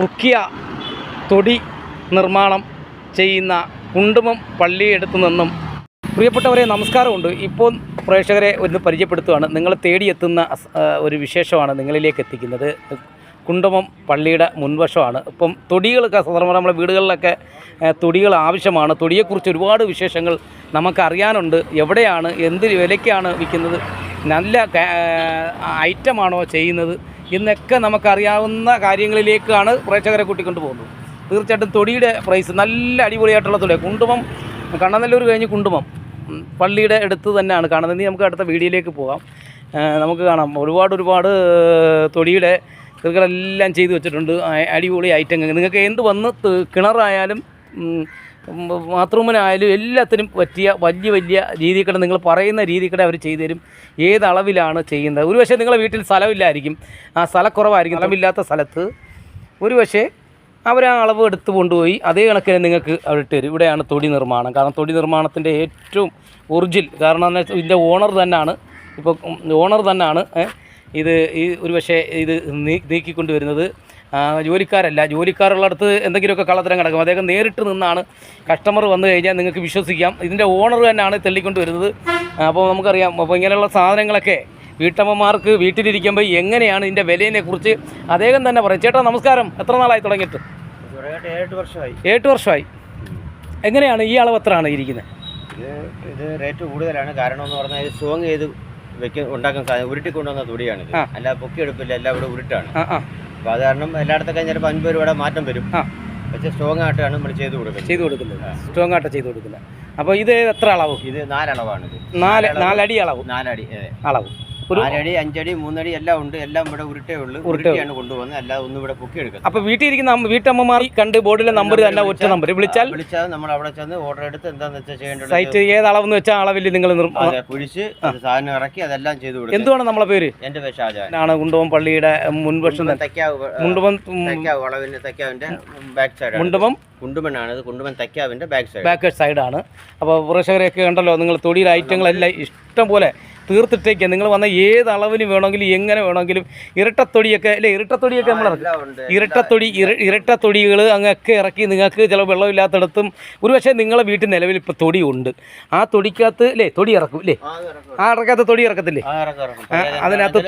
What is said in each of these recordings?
റുക്കിയ തൊടി നിർമ്മാണം ചെയ്യുന്ന കുണ്ടുമം പള്ളിയെടുത്തു നിന്നും പ്രിയപ്പെട്ടവരെ നമസ്കാരമുണ്ട്. ഇപ്പോൾ പ്രേക്ഷകരെ ഒന്ന് പരിചയപ്പെടുത്തുകയാണ്. നിങ്ങൾ തേടിയെത്തുന്ന ഒരു വിശേഷമാണ് നിങ്ങളിലേക്ക് എത്തിക്കുന്നത്. കുണ്ടുമം പള്ളിയുടെ മുൻവശമാണ്. ഇപ്പം തൊടികളൊക്കെ സാധാരണ നമ്മുടെ വീടുകളിലൊക്കെ തൊടികൾ ആവശ്യമാണ്. തൊടിയെക്കുറിച്ച് ഒരുപാട് വിശേഷങ്ങൾ നമുക്കറിയാനുണ്ട്. എവിടെയാണ്, എന്ത് വിലയ്ക്കാണ് വിൽക്കുന്നത്, നല്ല ഐറ്റമാണോ ചെയ്യുന്നത് എന്നൊക്കെ നമുക്കറിയാവുന്ന കാര്യങ്ങളിലേക്കാണ് പ്രേക്ഷകരെ കൂട്ടിക്കൊണ്ട് പോകുന്നത്. തീർച്ചയായിട്ടും തൊടിയുടെ പ്രൈസ് നല്ല അടിപൊളിയായിട്ടുള്ള തൊടിയാണ്. കുണ്ടുമം കണ്ണനല്ലൂർ കഴിഞ്ഞ് കുണ്ടുമം പള്ളിയുടെ അടുത്ത് തന്നെയാണ് കാണുന്നത്. നമുക്ക് അടുത്ത വീഡിയോയിലേക്ക് പോകാം. നമുക്ക് കാണാം ഒരുപാട് തൊടിയുടെ കൃതികളെല്ലാം ചെയ്തു വെച്ചിട്ടുണ്ട്. അടിപൊളി ഐറ്റം. നിങ്ങൾക്ക് എന്ത് വന്ന് കിണറായാലും ബാത്റൂമിനായാലും എല്ലാത്തിനും പറ്റിയ വലിയ രീതിക്കടെ നിങ്ങൾ പറയുന്ന രീതിക്കടെ അവർ ചെയ്തു തരും. ഏത് അളവിലാണ് ചെയ്യുന്നത്. ഒരു പക്ഷേ നിങ്ങളുടെ വീട്ടിൽ സ്ഥലമില്ലായിരിക്കും, ആ സ്ഥലക്കുറവായിരിക്കും. സ്ഥലമില്ലാത്ത സ്ഥലത്ത് ഒരു പക്ഷേ അവർ ആ അളവ് എടുത്ത് കൊണ്ടുപോയി അതേ കണക്കിന് നിങ്ങൾക്ക് അവിടെ ഇട്ട് തരും. ഇവിടെയാണ് തൊടി നിർമ്മാണം. കാരണം തൊടി നിർമ്മാണത്തിൻ്റെ ഏറ്റവും ഒറിജിനൽ കാരണം ഇതിൻ്റെ ഓണർ തന്നെയാണ്. ഇപ്പോൾ ഓണർ തന്നെയാണ് ഈ ഒരു പക്ഷേ ഇത് നീക്കിക്കൊണ്ട് വരുന്നത്. ജോലിക്കാരല്ല. ജോലിക്കാരുള്ളടത്ത് എന്തെങ്കിലുമൊക്കെ കള്ളത്തരം കിടക്കും. അദ്ദേഹം നേരിട്ട് നിന്നാണ്. കസ്റ്റമർ വന്നു കഴിഞ്ഞാൽ നിങ്ങൾക്ക് വിശ്വസിക്കാം ഇതിൻ്റെ ഓണർ തന്നെയാണ് തെള്ളിക്കൊണ്ട് വരുന്നത്. അപ്പോൾ നമുക്കറിയാം. അപ്പോൾ ഇങ്ങനെയുള്ള സാധനങ്ങളൊക്കെ വീട്ടമ്മമാർക്ക് വീട്ടിലിരിക്കുമ്പോൾ എങ്ങനെയാണ് ഇതിൻ്റെ വിലയെക്കുറിച്ച് അദ്ദേഹം തന്നെ പറയും. ചേട്ടാ നമസ്കാരം. എത്ര നാളായി തുടങ്ങിയിട്ട്? 7 വർഷമായി. എങ്ങനെയാണ് ഈ അളവ് എത്രയാണ് ഇരിക്കുന്നത്? ഇത് റേറ്റ് കൂടുതലാണ്. കാരണം എന്ന് പറഞ്ഞാൽ ഇത് സ്ട്രോങ് ചെയ്ത് ഉണ്ടാക്കാൻ സാധിക്കും. ഉരുട്ടിക്കൊണ്ടുവന്ന തുടിയാണ്. അല്ല പൊക്കിയെടുപ്പില്ല, എല്ലാം ഇവിടെ ഉരുട്ടാണ്. അപ്പോൾ അത് കാരണം എല്ലായിടത്തൊക്കെ ചിലപ്പോൾ 50 രൂപയുടെ മാറ്റം വരും. പക്ഷേ സ്ട്രോങ് ആയിട്ടാണ് നമ്മൾ ചെയ്ത് കൊടുക്കുന്നത്. സ്ട്രോങ് ആയിട്ട് ചെയ്ത് കൊടുക്കുന്നത്. അപ്പോൾ ഇത് എത്ര അളവ്? ഇത് 4 അളവാണ്. ഇത് 4 അടി അളവ്. 4 അടി അളവ്. 4 അടി, 5 അടി, 3 അടി എല്ലാം ഉണ്ട്. എല്ലാം ഇവിടെ ഉരുട്ടേ ഉള്ളൂ. ഉരുട്ടിയാണ് കൊണ്ടുപോകുന്നത്. അല്ലാതെ ഒന്നും ഇവിടെ പൊക്കിയെടുക്കുന്നത്. അപ്പോൾ വീട്ടിലിരിക്കുന്ന വീട്ടമ്മമാർ കണ്ട് ബോർഡിലെ നമ്പർ തന്നെ ഒറ്റ നമ്പർ വിളിച്ചാൽ നമ്മൾ അവിടെ ചെന്ന് ഓർഡർ എടുത്ത് എന്താണെന്ന് വെച്ചാൽ ചെയ്യേണ്ടത്. സൈറ്റ് ഏത് അളവെന്ന് വെച്ചാൽ അളവിൽ നിങ്ങൾ കുഴിച്ച് സാധനം ഇറക്കി അതെല്ലാം ചെയ്തു കൊടുക്കും. എന്തുവാണ് നമ്മളെ പേര്? എൻ്റെ പേര് ഷാജഹാൻ ആണ്. കുണ്ടുമം പള്ളിയുടെ മുൻവശം മുണ്ടുമം വളവിന്റെ തെക്കാവിന്റെ ബാക്ക് സൈഡ്. കുണ്ടുമണ്ണാണ് ഇത്. കുണ്ടുമൺ തെക്കാവിന്റെ ബാക്ക് സൈഡാണ്. അപ്പോൾ പ്രേക്ഷകരെയൊക്കെ ഉണ്ടല്ലോ, നിങ്ങൾ തൊടിയുടെ ഐറ്റങ്ങളെല്ലാം ഇഷ്ടം പോലെ തീർത്തിട്ടേക്ക് നിങ്ങൾ വന്ന ഏത് അളവിന് വേണമെങ്കിലും എങ്ങനെ വേണമെങ്കിലും ഇരട്ടത്തൊടിയൊക്കെ അല്ലേ? ഇരട്ടത്തൊടിയൊക്കെ നമ്മൾ ഇരട്ടത്തൊടികൾ അങ്ങൊക്കെ ഇറക്കി നിങ്ങൾക്ക് ചില വെള്ളമില്ലാത്തടത്തും ഒരു പക്ഷേ നിങ്ങളെ വീട്ടിൽ നിലവിൽ ഇപ്പോൾ തൊടി ഉണ്ട്. ആ തൊടിക്കകത്ത് അല്ലേ തൊടി ഇറക്കും അല്ലേ? ആ ഇറക്കാത്ത തൊടി ഇറക്കത്തില്ലേ? അതിനകത്ത്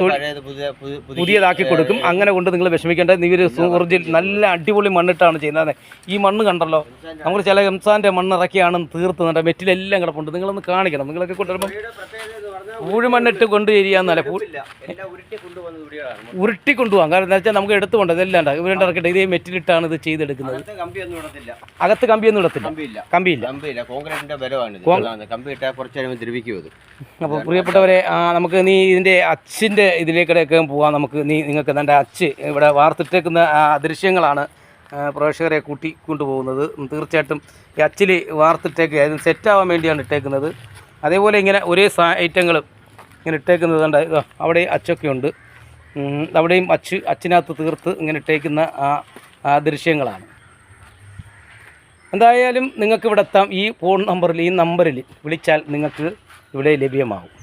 പുതിയതാക്കി കൊടുക്കും. അങ്ങനെ കൊണ്ട് നിങ്ങൾ വിഷമിക്കേണ്ടത്. ഇവർ ഒറിജിനൽ നല്ല അടിപൊളി മണ്ണിട്ടാണ് ചെയ്യുന്നത്. ഈ മണ്ണ് കണ്ടല്ലോ, നമ്മൾ ചില എംസാൻ്റെ മണ്ണ് ഇറക്കിയാണ് തീർത്തുന്നുണ്ട്. മെറ്റിലെല്ലാം കിടപ്പുണ്ട്. നിങ്ങളൊന്ന് കാണിക്കണം. നിങ്ങളൊക്കെ കൊണ്ടുവരുമ്പോൾ ഊഴുമണ്ണിട്ട് കൊണ്ടുവരികയെന്നല്ല, ഉരുട്ടി കൊണ്ടുപോകാം. കാരണം എന്താ വെച്ചാൽ നമുക്ക് എടുത്തുകൊണ്ട് ഇതെല്ലാം ഇവരുടെ ഇറക്കട്ടെ. ഇതേ മെറ്റിലിട്ടാണ് ഇത് ചെയ്തെടുക്കുന്നത്. അകത്ത് കമ്പിയൊന്നും ഇടത്തില്ല. കമ്പിയില്ല. അപ്പോൾ പ്രിയപ്പെട്ടവരെ നമുക്ക് ഇതിൻ്റെ അച്ചിൻ്റെ ഇതിലേക്കിടയൊക്കെ പോകാം. നിങ്ങൾക്ക് എൻ്റെ അച്ച് ഇവിടെ വാർത്തിട്ടേക്കുന്ന ദൃശ്യങ്ങളാണ് പ്രേക്ഷകരെ കൂട്ടിക്കൊണ്ടുപോകുന്നത്. തീർച്ചയായിട്ടും ഈ അച്ചിൽ വാർത്തിട്ടേക്ക് അതിന് സെറ്റാവാൻ വേണ്ടിയാണ് ഇട്ടേക്കുന്നത്. അതേപോലെ ഇങ്ങനെ ഒരേ ഐറ്റങ്ങൾ ഇങ്ങനെ ഇട്ടേക്കുന്നത് കണ്ട അവിടെ അച്ചൊക്കെ ഉണ്ട്. അവിടെയും അച്ചിനകത്ത് തീർത്ത് ഇങ്ങനെ ഇട്ടേക്കുന്ന ആ ദൃശ്യങ്ങളാണ്. എന്തായാലും നിങ്ങൾക്ക് ഇവിടെ എത്താം. ഈ ഫോൺ നമ്പറിൽ, ഈ നമ്പറിൽ വിളിച്ചാൽ നിങ്ങൾക്ക് ഇവിടെ ലഭ്യമാകും.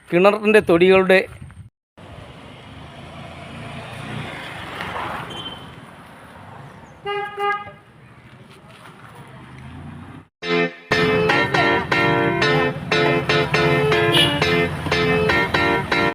കിണറിൻ്റെ തൊടികളുടെ